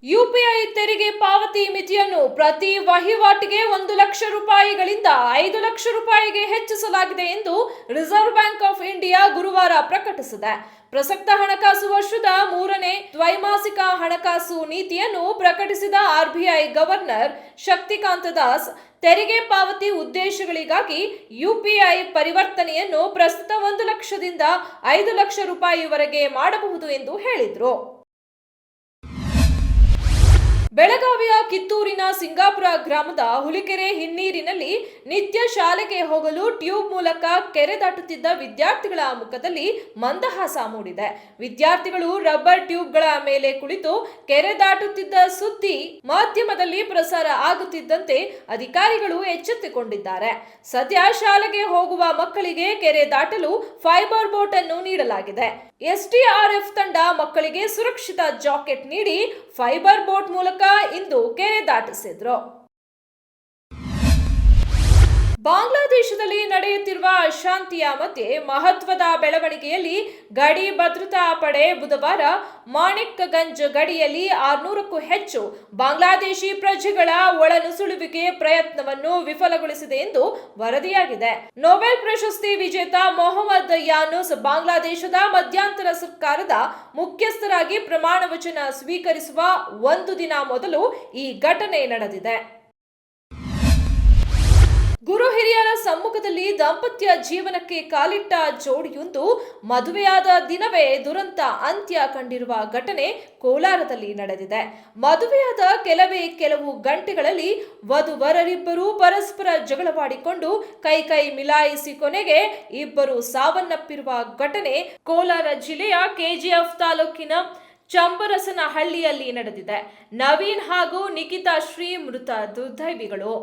UPI ತೆರಿಗೆ ಪಾವತಿ ಮಿತಿಯನ್ನು ಪ್ರತಿ ವಹಿವಾಟಿಗೆ 1,00,000 ರೂಪಾಯಿಗಳಿಂದ 5,00,000 ರೂಪಾಯಿಗೆ ಹೆಚ್ಚಿಸಲಾಗಿದೆ ಎಂದು ರಿಸರ್ವ್ ಬ್ಯಾಂಕ್ ಆಫ್ ಇಂಡಿಯಾ ಗುರುವಾರ ಪ್ರಕಟಿಸಿದೆ. ಪ್ರಸಕ್ತ ಹಣಕಾಸು ವರ್ಷದ 3ನೇ ದ್ವೈಮಾಸಿಕ ಹಣಕಾಸು ನೀತಿಯನ್ನು ಪ್ರಕಟಿಸಿದ ಆರ್ಬಿಐ ಗವರ್ನರ್ ಶಕ್ತಿಕಾಂತ ದಾಸ್ ತೆರಿಗೆ ಪಾವತಿ ಉದ್ದೇಶಗಳಿಗಾಗಿ ಯುಪಿಐ ಪರಿವರ್ತನೆಯನ್ನು ಪ್ರಸ್ತುತ 1,00,000ದಿಂದ 5,00,000 ರೂಪಾಯಿವರೆಗೆ ಮಾಡಬಹುದು ಎಂದು ಹೇಳಿದರು. ಬೆಳಗಾವಿಯ ಕಿತ್ತೂರಿನ ಸಿಂಗಾಪುರ ಗ್ರಾಮದ ಹುಲಿಕೆರೆ ಹಿನ್ನೀರಿನಲ್ಲಿ ನಿತ್ಯ ಶಾಲೆಗೆ ಹೋಗಲು ಟ್ಯೂಬ್ ಮೂಲಕ ಕೆರೆ ದಾಟುತ್ತಿದ್ದ ವಿದ್ಯಾರ್ಥಿಗಳ ಮುಖದಲ್ಲಿ ಮಂದಹಾಸ ಮೂಡಿದೆ. ವಿದ್ಯಾರ್ಥಿಗಳು ರಬ್ಬರ್ ಟ್ಯೂಬ್ಗಳ ಮೇಲೆ ಕುಳಿತು ಕೆರೆ ದಾಟುತ್ತಿದ್ದ ಸುದ್ದಿ ಮಾಧ್ಯಮದಲ್ಲಿ ಪ್ರಸಾರ ಆಗುತ್ತಿದ್ದಂತೆ ಅಧಿಕಾರಿಗಳು ಎಚ್ಚೆತ್ತುಕೊಂಡಿದ್ದಾರೆ. ಸದ್ಯ ಶಾಲೆಗೆ ಹೋಗುವ ಮಕ್ಕಳಿಗೆ ಕೆರೆ ದಾಟಲು ಫೈಬರ್ ಬೋಟ್ ಅನ್ನು ನೀಡಲಾಗಿದೆ. ಎಸ್ಡಿಆರ್ಎಫ್ ತಂಡ ಮಕ್ಕಳಿಗೆ ಸುರಕ್ಷಿತ ಜಾಕೆಟ್ ನೀಡಿ ಫೈಬರ್ ಬೋಟ್ ಮೂಲಕ ಇಂದು ಕೆರೆ ದಾಟಿಸಿದ್ರು. ಬಾಂಗ್ಲಾದೇಶದಲ್ಲಿ ನಡೆಯುತ್ತಿರುವ ಅಶಾಂತಿಯ ಮಧ್ಯೆ ಮಹತ್ವದ ಬೆಳವಣಿಗೆಯಲ್ಲಿ ಗಡಿ ಭದ್ರತಾ ಪಡೆ ಬುಧವಾರ ಮಾಣಿಕ್ಗಂಜ್ ಗಡಿಯಲ್ಲಿ 600ಕ್ಕೂ ಹೆಚ್ಚು ಬಾಂಗ್ಲಾದೇಶಿ ಪ್ರಜೆಗಳ ಒಳನುಸುಳುವಿಕೆ ಪ್ರಯತ್ನವನ್ನು ವಿಫಲಗೊಳಿಸಿದೆ ಎಂದು ವರದಿಯಾಗಿದೆ. ನೊಬೆಲ್ ಪ್ರಶಸ್ತಿ ವಿಜೇತ ಮೊಹಮ್ಮದ್ ಯಾನೂಸ್ ಬಾಂಗ್ಲಾದೇಶದ ಮಧ್ಯಂತರ ಸರ್ಕಾರದ ಮುಖ್ಯಸ್ಥರಾಗಿ ಪ್ರಮಾಣ ವಚನ ಸ್ವೀಕರಿಸುವ ಒಂದು ದಿನ ಮೊದಲು ಈ ಘಟನೆ ನಡೆದಿದೆ. ಗುರು ಹಿರಿಯರ ಸಮ್ಮುಖದಲ್ಲಿ ದಾಂಪತ್ಯ ಜೀವನಕ್ಕೆ ಕಾಲಿಟ್ಟ ಜೋಡಿಯೊಂದು ಮದುವೆಯಾದ ದಿನವೇ ದುರಂತ ಅಂತ್ಯ ಕಂಡಿರುವ ಘಟನೆ ಕೋಲಾರದಲ್ಲಿ ನಡೆದಿದೆ. ಮದುವೆಯಾದ ಕೆಲವು ಗಂಟೆಗಳಲ್ಲಿ ವಧುವರರಿಬ್ಬರು ಪರಸ್ಪರ ಜಗಳವಾಡಿಕೊಂಡು ಕೈ ಮಿಲಾಯಿಸಿ ಕೊನೆಗೆ ಇಬ್ಬರು ಸಾವನ್ನಪ್ಪಿರುವ ಘಟನೆ ಕೋಲಾರ ಜಿಲ್ಲೆಯ ಕೆಜಿಎಫ್ ತಾಲೂಕಿನ ಚಂಬರಸನಹಳ್ಳಿಯಲ್ಲಿ ನಡೆದಿದೆ. ನವೀನ್ ಹಾಗೂ ನಿಖಿತಾ ಶ್ರೀ ಮೃತ ದುರ್ದೈವಿಗಳು.